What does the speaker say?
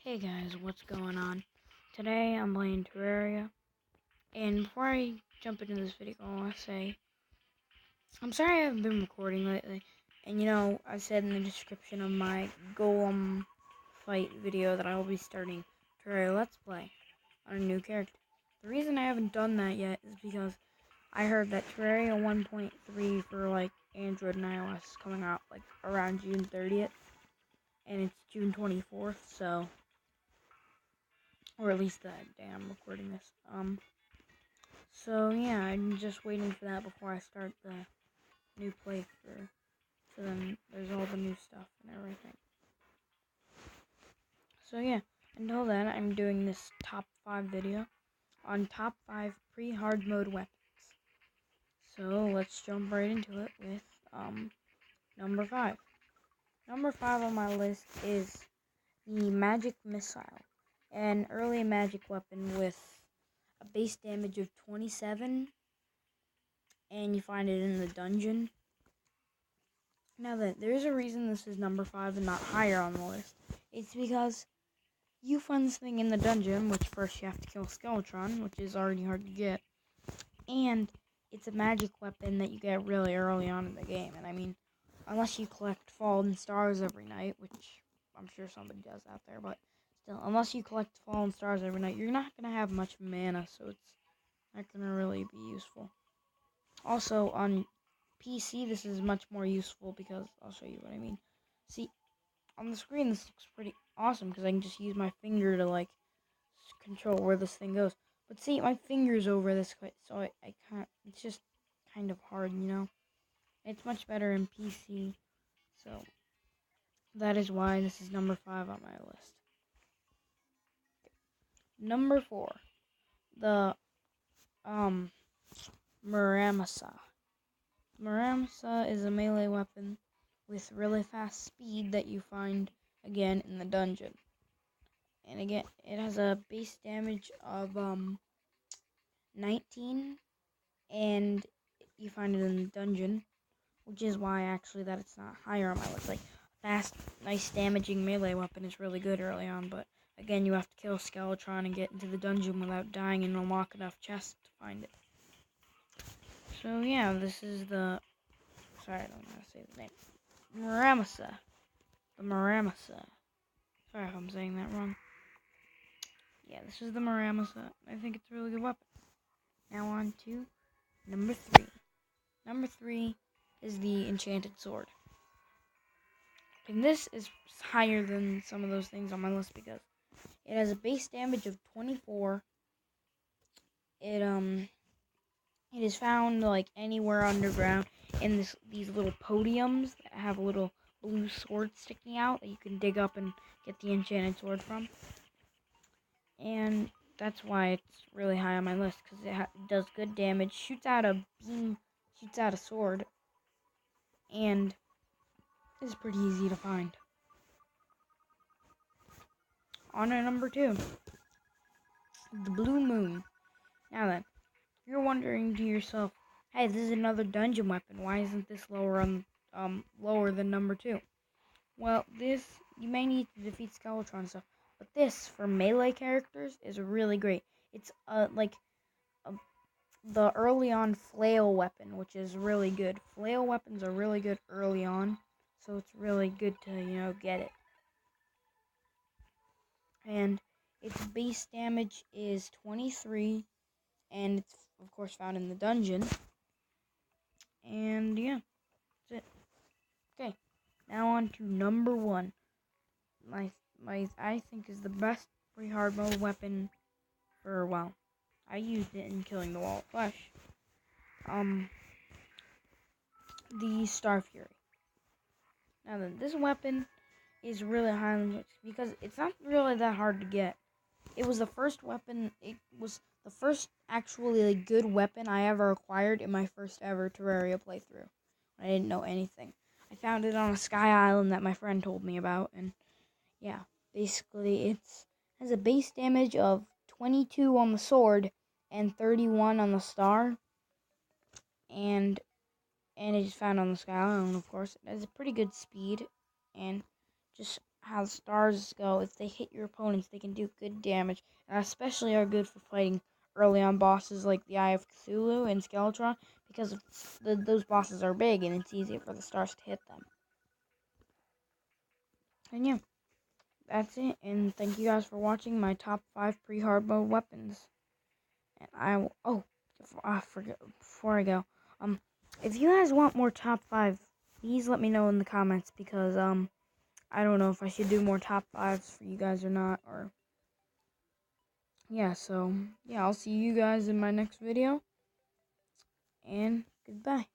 Hey guys, what's going on? Today I'm playing Terraria, and before I jump into this video, I want to say I'm sorry I haven't been recording lately. And I said in the description of my Golem fight video that I will be starting Terraria Let's Play on a new character. The reason I haven't done that yet is because I heard that Terraria 1.3 for Android and iOS is coming out around June 30th, and it's June 24th, so. Or at least that day I'm recording this. So yeah, I'm just waiting for that before I start the new playthrough. So then there's all the new stuff and everything. So yeah, until then I'm doing this top 5 video on top 5 pre-hard mode weapons. So let's jump right into it with number 5. Number 5 on my list is the Magic Missile, an early magic weapon with a base damage of 27, and you find it in the dungeon. Now there's a reason this is number 5 and not higher on the list. It's because you find this thing in the dungeon, which first you have to kill Skeletron, which is already hard to get, and it's a magic weapon that you get really early on in the game. And I mean, unless you collect fallen stars every night, which I'm sure somebody does out there, but still, unless you collect fallen stars every night, you're not going to have much mana, so it's not going to really be useful. Also, on PC, this is much more useful because I'll show you what I mean. See, on the screen, this looks pretty awesome because I can just use my finger to control where this thing goes. But see, my finger's over this way, so I can't. It's just kind of hard, you know. It's much better in PC, so that is why this is number 5 on my list. Number 4, the Muramasa. Muramasa is a melee weapon with really fast speed that you find again in the dungeon. And again, it has a base damage of 19, and you find it in the dungeon, which is why actually that it's not higher on my list. Fast, nice damaging melee weapon is really good early on, but again, you have to kill Skeletron and get into the dungeon without dying and unlock enough chests to find it. So yeah, this is the, sorry, I don't know how to say the name. Muramasa. The Muramasa. Sorry if I'm saying that wrong. Yeah, this is the Muramasa. I think it's a really good weapon. Now on to number 3. Number 3 is the Enchanted Sword. And this is higher than some of those things on my list because it has a base damage of 24. It is found anywhere underground in these little podiums that have a little blue sword sticking out that you can dig up and get the Enchanted Sword from. And that's why it's really high on my list, because it does good damage, shoots out a beam, shoots out a sword, and is pretty easy to find. On to number 2, the Blue Moon. Now then, you're wondering to yourself, hey, this is another dungeon weapon. Why isn't this lower than number 2? Well, this, you may need to defeat Skeletron and stuff, but this, for melee characters, is really great. It's the early on flail weapon, which is really good. Flail weapons are really good early on, so it's really good to, get it. And its base damage is 23, and it's, of course, found in the dungeon. And, yeah, that's it. Okay, now on to number 1. I think is the best pre-hard mode weapon for, well, I used it in Killing the Wall of Flesh. The Star Fury. Now then, this weapon is really high on the list because it's not really that hard to get. It was the first weapon, it was the first actually good weapon I ever acquired in my first ever Terraria playthrough. I didn't know anything. I found it on a sky island that my friend told me about, and yeah, basically it has a base damage of 22 on the sword and 31 on the star, and it is found on the sky island, of course. It has a pretty good speed, and just how the stars go. If they hit your opponents, they can do good damage, and especially are good for fighting early on bosses like the Eye of Cthulhu and Skeletron, because those bosses are big and it's easier for the stars to hit them. And yeah, that's it. And thank you guys for watching my top 5 pre-hard mode weapons. And I forget before I go. If you guys want more top 5, please let me know in the comments, because I don't know if I should do more top 5s for you guys or not, or yeah, so yeah, I'll see you guys in my next video, and goodbye.